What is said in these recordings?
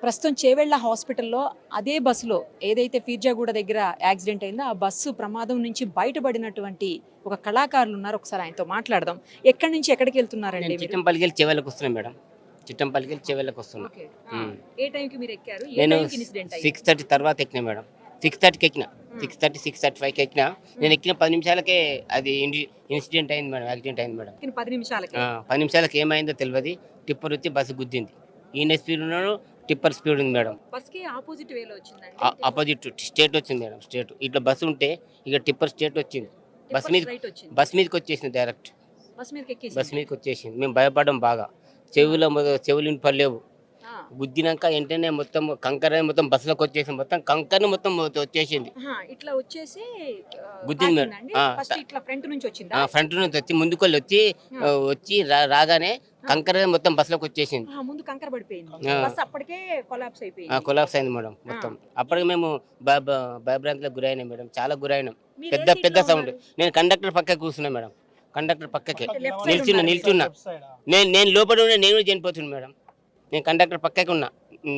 ప్రస్తుతం చేవెళ్ళ హాస్పిటల్లో అదే బస్సులో ఏదైతే ఫీర్జాగూడ దగ్గర యాక్సిడెంట్ అయిందో ఆ బస్సు ప్రమాదం నుంచి బయటపడినటువంటి ఒక కళాకారులు ఉన్నారు. ఒకసారి ఆయనతో మాట్లాడదాం. ఎక్కడి నుంచి ఎక్కడికి వెళ్తున్నారండి నేను మీరు? చిట్టంపల్లికి వెళ్ళి చెవెళ్ళకి వస్తున్నాను మేడం. చిట్టంపల్లికి వెళ్ళి చెవెళ్ళకి వస్తున్నా. ఓకే. ఏ టైంకి మీరు ఎక్కారు? ఏ నేను టైంకి ఇన్సిడెంట్ అయ్యింది? 6:30 తర్వాత ఎక్కినా మేడం. 6:30కి ఎక్కిన. 6:30, 6:35కి ఎక్కిన. నేను ఎక్కిన 10 నిమిషాలకే అది ఇన్సిడెంట్ అయింది మేడం. యాక్సిడెంట్ అయింది మేడం. 10 నిమిషాలకి. 10 నిమిషాలకి ఏమైందో తెలియదు. టిప్పర్ వచ్చి బస్సు గుద్దింది. ఈయన స్పీడ్ ఉన్నాడు, టిప్పర్ స్పీడ్ ఉంది మేడం. బస్కి ఆపోజిట్ వేలో వచ్చిందండి. ఆపోజిట్ స్టేట్ వచ్చింది మేడం. స్టేట్ ఇట్లా బస్సు ఉంటే ఇక టిప్పర్ స్టేట్ వచ్చింది. రైట్ వచ్చింది. బస్ మీదకి వచ్చేసింది డైరెక్ట్. బస్ మీదకి ఎక్కేసి. బస్ మీదకి వచ్చేసింది. మేము భయపడడం బాగా. చెవులు పడలేవు. గుద్దినాక వెంటనే మొత్తం కంకర మొత్తం బస్సులోకి వచ్చేసింది. మొత్తం కంకర మొత్తం వచ్చేసింది. ఇట్లా వచ్చేసి గుద్దింది మేడం. ఫస్ట్ ఇట్లా ఫ్రంట్ నుంచి వచ్చిందా? ఫ్రంట్ నుంచి వచ్చి ముందుకెళ్ళి వచ్చి రాగానే కంకర మొత్తం బస్సులోకి వచ్చేసింది. ముందు కంకర పడిపోయింది. బస్ అప్పటికే కొలాప్స్ అయిపోయింది. కొలాప్స్ అయింది మేడం మొత్తం. అప్పటికి మేము భయభ్రాంతిలో గురైనాం మేడం. చాలా గురైనాం. పెద్ద సౌండ్. నేను కండక్టర్ పక్కకి కూర్చున్నా మేడం. కండక్టర్ పక్కకే నిల్చున్నా. నేను లోపల ఉన్నా, నేను చనిపోతున్నా మేడం. నేను కండక్టర్ పక్కకి ఉన్నా,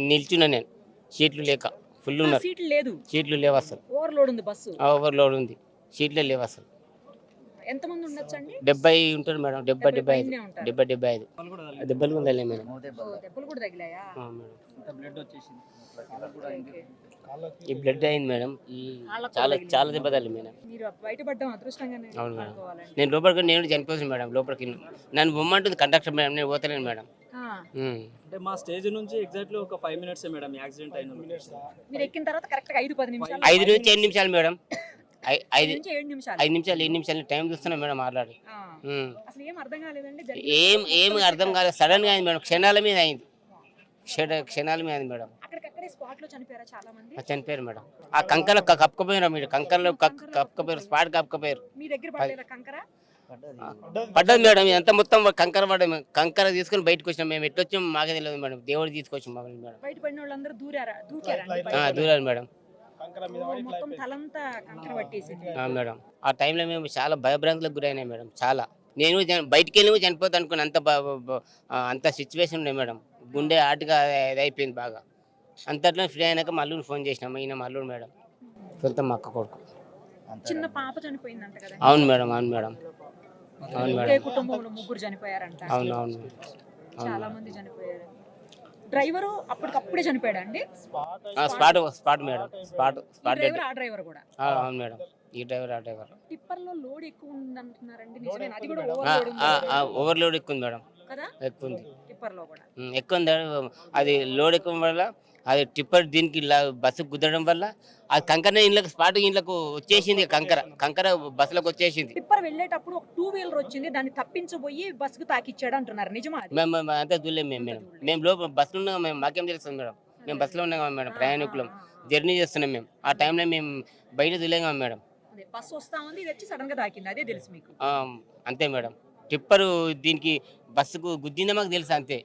నిల్చున్నా. నేను సీట్లు లేక ఫుల్ ఉన్నారు. సీట్లు లేవు అసలు. ఓవర్లోడ్ ఉంది బస్సు. ఓవర్లోడ్ ఉంది. సీట్లే లేవు అసలు. ఎంతమంది ఉండొచ్చండి? 70 ఉంటారు మేడం. 75 దెబ్బలు ఉండాలి మేడం. దెబ్బలు కూడా తగిలాయా? ఈ బ్లడ్ అయింది మేడం. చాలా దెబ్బ తల్లి మేడం. మీరు బయటపడడం అదృష్టంగానే. అవును మేడం. నేను లోపలికి నేను చనిపోతుంది మేడం. లోపలికి నన్ను బొమ్మంటుంది కండక్టర్ మేడం. నేను పోతలేను మేడం. అంటే మా స్టేజ్ నుంచి ఎగ్జాక్ట్లీ ఒక 5 మినిట్స్ మేడం యాక్సిడెంట్ అయిన. మీరు ఎక్కిన తర్వాత కరెక్ట్ గా 5-10 నిమిషాలు. 5 నుంచి 7 నిమిషాలు మేడం. 5 నుంచి 7 నిమిషాలు. 5 నిమిషాలు 7 నిమిషాలు టైం చూస్తున్నా మేడం. మాట్లాడి అసలు ఏం అర్థం కాలేదండి. ఏం అర్థం కాలేదు. సడన్ గా అయింది మేడం. క్షణాల మీద అయింది. క్షణాల మీద అయింది మేడం. అక్కడికక్కడే స్పాట్ లో చనిపోయారా చాలా మంది? చనిపోయారు మేడం. ఆ కంకర కప్పుకపోయారు మీరు. కంకరలో కప్పుకపోయారు. స్పాట్ కప్పుకపోయారు. మీ దగ్గర పడలేదా కంకర? పడ్డది మేడం. ఎంత మొత్తం కంకర పడ్డది. కంకర తీసుకుని బయటకు వచ్చినాం. మేము ఎట్లా వచ్చాం మాకే తెలియదు మేడం. దేవుడు తీసుకొచ్చాం మమ్మల్ని మేడం. బయట పడిన వాళ్ళందరూ దూకారా? దూరారు మేడం. మొత్తం తలంతా కంకర పట్టేసింది మేడం. ఆ టైంలో మేము చాలా భయభ్రాంతులకు గురైనాయి మేడం. చాలా నేను బయటికి వెళ్ళి చనిపోతా అనుకున్నాను. అంత సిచ్యువేషన్ ఉన్నాయి మేడం. గుండె ఆటగా అయిపోయింది బాగా. అంతట్లో ఫ్రీ అయినాక మల్లూరు ఫోన్ చేసినాం. ఈయన మల్లూరు మేడం. సొంత మా అక్క కొడుకు. చిన్న పాప చనిపోయిందంట కదా? అవును మేడం. అవును మేడం. అవును మేడం. కుటుంబంలో 3 చనిపోయారంట. అవును అవును. చాలా మంది చనిపోయారు. డ్రైవరు అప్పటికప్పుడే చనిపోయాడా అండి? Spot madam. స్పాట్ డ్రైవర్, ఆ డ్రైవర్ కూడా. అవును మేడం. ఈ డ్రైవర్ ఆ డ్రైవర్. టిప్పర్ లో లోడ్ ఎక్కువ ఉంది అంటున్నారండి. నిజమేనా? అది కూడా ఓవర్లోడ్ ఎక్కువ ఉంది మేడం. కదా? ఎక్కువ ఉంది. టిప్పర్ లో కూడా ఎక్కువ ఉంది. అది లోడ్ ఎక్కువ వల్ల అది టిప్పర్ దీనికి బస్సు గుద్దడం వల్ల అది కంకర ఇంట్లోకి వచ్చేసింది. కంకర బస్సులోకి వచ్చేసింది. టిప్పర్ వెళ్ళేటప్పుడు ఒక 2 వీలర్ వచ్చింది. దాన్ని తప్పించబోయి బస్సుకు తాకిచ్చాడు అంటున్నారు. నిజమా? మేము అంతా చూడలేము మేము లోపల బస్సులో ఉన్నాం. మాకేం తెలుస్తుంది మేడం. మేము బస్సులో ఉన్నాం మేడం. ప్రయాణికులం జర్నీ చేస్తున్నాం మేము. ఆ టైంలో మేము బయట చూడలేము మేడం. బస్సు వస్తా ఉంది, ఇది వచ్చి సడన్ గా తాకింది. అదే తెలుసు మీకు? అంతే మేడం. టిప్పరు దీనికి బస్సుకు గుద్దిందే మాకు తెలుసు. అంతే.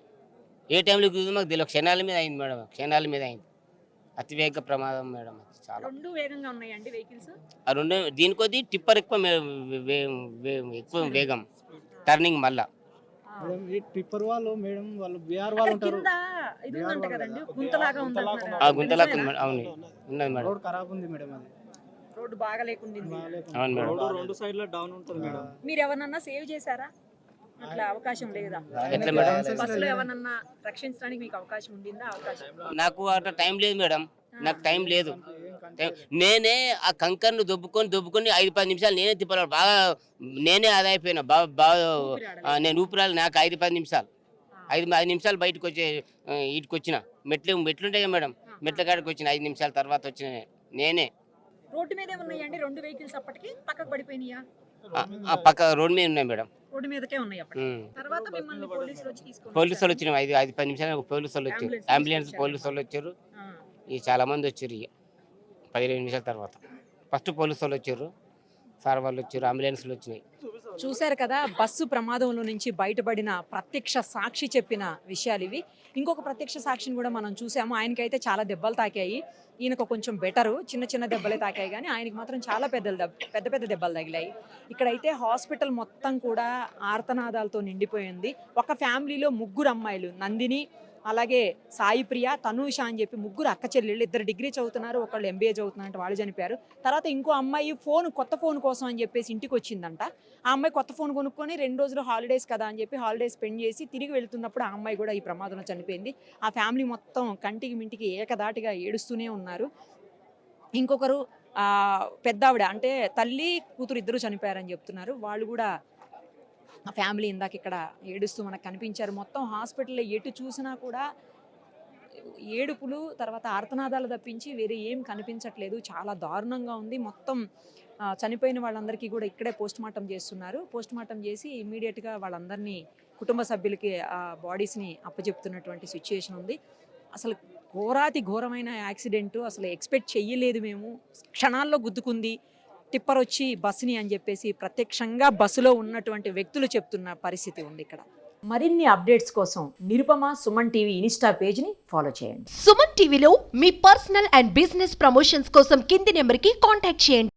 ఏ టైంలో గుద్దిందో మాకు తెలియదు. క్షణాల మీద అయింది మేడం. క్షణాల మీద అయింది. అతివేగ ప్రమాదం మేడం. చాలా రెండు వేగంగా ఉన్నాయండి వెహికల్స్. ఆ రెండు దీనికొద్ది టిప్పర్ ఎక్కువ వేగం. టర్నింగ్ మళ్ళా టిప్పర్ వాళ్ళు మేడం వాళ్ళు బిఆర్ వాళ్ళు ఉంటారు. ఇది ఉందంట కదండి, గుంతలాగా ఉంది. గుంతలాగా అవును ఉన్నది మేడం. రోడ్ ఖరాబ్ ఉంది మేడం. అది రోడ్డు బాగా లేకుంది. అవును మేడం. రెండు సైడ్ల డౌన్ ఉంటుంది మేడం. మీరు ఎవరన్నా సేవ్ చేశారా? అట్లా అవకాశం లేదా? ఎట్లా మేడం? బస్సులో ఎవరన్నా రక్షించడానికి మీకు అవకాశం ఉండిందా? నాకు అట్లా టైం లేదు మేడం. నాకు టైం లేదు. నేనే ఆ కంకర్ను దొబ్బుకొని 5-10 నిమిషాలు నేనే తిప్పాలి. బాగా నేనే ఆదా అయిపోయినా. బాగా నేను ఊపిరాలి. నాకు 5-10 నిమిషాలు 5 నిమిషాలు బయటకు ఇటుకు వచ్చిన. మెట్లుంటాయి కదా మేడం. మెట్ల కాడికి వచ్చిన 5 నిమిషాల తర్వాత వచ్చిన నేనే. రోడ్డు మీదే ఉన్నాయండి 2 వెహికల్స్. అప్పటికి పక్కకు పడిపోయినాయా? పక్క రోడ్ మీద ఉన్నాయి మేడం. రోడ్డు మీదకే ఉన్నాయి. తర్వాత మిమ్మల్ని పోలీసులు వచ్చి తీసుకొని పోలీసులు వచ్చిన 5-10 నిమిషాలు పోలీసులు వచ్చారు. అంబులెన్స్ పోలీసులు వచ్చారు. చాలా మంది వచ్చారు. 15 నిమిషాల తర్వాత ఫస్ట్ పోలీసు వాళ్ళు వచ్చారు. సార్ వాళ్ళు వచ్చారు. అంబులెన్స్లు వచ్చినాయి. చూశారు కదా, బస్సు ప్రమాదంలో నుంచి బయటపడిన ప్రత్యక్ష సాక్షి చెప్పిన విషయాలు ఇవి. ఇంకొక ప్రత్యక్ష సాక్షిని కూడా మనం చూసాము. ఆయనకైతే చాలా దెబ్బలు తాకాయి. ఈయనకు కొంచెం బెటరు, చిన్న దెబ్బలే తాకాయి. కానీ ఆయనకి మాత్రం చాలా పెద్ద దెబ్బలు తగిలాయి. ఇక్కడైతే హాస్పిటల్ మొత్తం కూడా ఆర్తనాదాలతో నిండిపోయింది. ఒక ఫ్యామిలీలో 3 అమ్మాయిలు, నందిని, అలాగే సాయి ప్రియ, తనూష అని చెప్పి ముగ్గురు అక్క చెల్లెళ్ళు, 2 డిగ్రీ చదువుతున్నారు, ఒకళ్ళు ఎంబీఏ చదువుతున్నారు, వాళ్ళు చనిపోయారు. తర్వాత ఇంకో అమ్మాయి కొత్త ఫోన్ కోసం అని చెప్పేసి ఇంటికి వచ్చిందంట. ఆ అమ్మాయి కొత్త ఫోన్ కొనుక్కొని 2 రోజులు హాలిడేస్ కదా అని చెప్పి హాలిడేస్ స్పెండ్ చేసి తిరిగి వెళ్తున్నప్పుడు ఆ అమ్మాయి కూడా ఈ ప్రమాదంలో చనిపోయింది. ఆ ఫ్యామిలీ మొత్తం కంటికి మింటికి ఏకదాటిగా ఏడుస్తూనే ఉన్నారు. ఇంకొకరు పెద్దావిడ అంటే తల్లి కూతురు ఇద్దరు చనిపోయారని చెప్తున్నారు. వాళ్ళు కూడా ఆ ఫ్యామిలీ ఇందాక ఇక్కడ ఏడుస్తూ మనకు కనిపించారు. మొత్తం హాస్పిటల్లో ఎటు చూసినా కూడా ఏడుపులు, తర్వాత ఆర్తనాదాలు తప్పించి వేరే ఏం కనిపించట్లేదు. చాలా దారుణంగా ఉంది. మొత్తం చనిపోయిన వాళ్ళందరికీ కూడా ఇక్కడే పోస్ట్మార్టం చేస్తున్నారు. పోస్ట్మార్టం చేసి ఇమీడియట్గా వాళ్ళందరినీ కుటుంబ సభ్యులకి ఆ బాడీస్ని అప్పచెప్తున్నటువంటి సిచ్యుయేషన్ ఉంది. అసలు ఘోరమైన యాక్సిడెంటు, అసలు ఎక్స్పెక్ట్ చెయ్యలేదు మేము. క్షణాల్లో గుద్దుకుంది టిప్పర్ వచ్చి బస్సుని అని చెప్పేసి ప్రత్యక్షంగా బస్సులో ఉన్నటువంటి వ్యక్తులు చెప్తున్న పరిస్థితి ఉంది ఇక్కడ. మరిన్ని అప్డేట్స్ కోసం నిరుపమ సుమన్ టీవీ ఇన్స్టా పేజ్ని ఫాలో చేయండి. సుమన్ టీవీలో మీ పర్సనల్ అండ్ బిజినెస్ ప్రమోషన్స్ కోసం కింది నెంబర్కి కాంటాక్ట్ చేయండి.